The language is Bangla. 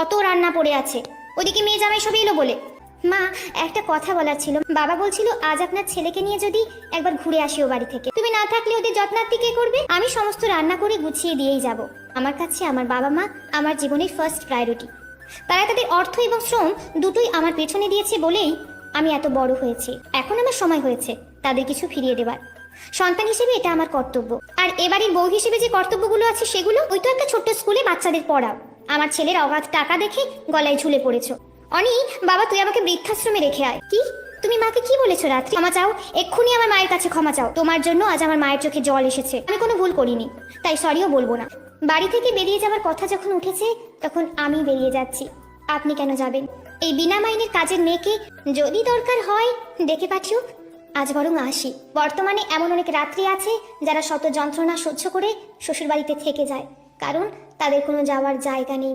কত রান্না পড়ে আছে, ওদিকে মেয়ে জামাই সব এলো বলে। মা, একটা কথা বলার ছিল। বাবা বলছিল আজ আপনার ছেলেকে নিয়ে যদি একবার ঘুরে আসি ও বাড়ি থেকে। তুমি না থাকলে ওদের যত্নার্থী কে করবে? আমি সমস্ত রান্না করে গুছিয়ে দিয়েই যাব। আমার কাছে আমার বাবা মা আমার জীবনের ফার্স্ট প্রায়োরিটি। তারা তাদের অর্থ এবং শ্রম দুটোই আমার পেছনে দিয়েছে বলেই আমি এত বড় হয়েছি। এখন আমার সময় হয়েছে তাদের কিছু ফিরিয়ে দেবার। সন্তান হিসেবে এটা আমার কর্তব্য। আর এবারের বউ হিসেবে যে কর্তব্যগুলো আছে সেগুলো, ওই তো একটা ছোট্ট স্কুলে বাচ্চাদের পড়াও। আমার ছেলের অগাধ টাকা দেখে গলায় ঝুলে পড়েছো। অনি, বাবা তুই আমাকে বৃদ্ধাশ্রমে রেখে আয়। কি? তুমি মাকে কি বলেছো রাত্রি? ক্ষমা চাও, এক্ষুনি আমার মায়ের কাছে ক্ষমা চাও। তোমার জন্য আজ আমার মায়ের চোখে জল এসেছে। আমি কোনো ভুল করিনি, তাই সরিও বলবো না। বাড়ি থেকে বেরিয়ে যাওয়ার কথা যখন উঠেছে তখন আমি বেরিয়ে যাচ্ছি। আপনি কেন যাবেন? এই বিনা মাইনের কাজের মেয়েকে যদি দরকার হয় ডেকে পাঠিও। আজ বরং আসি। বর্তমানে এমন অনেক রাত্রি আছে যারা শত যন্ত্রণা সহ্য করে শ্বশুরবাড়িতে থেকে যায়, কারণ তাদের কোনো যাওয়ার জায়গা নেই।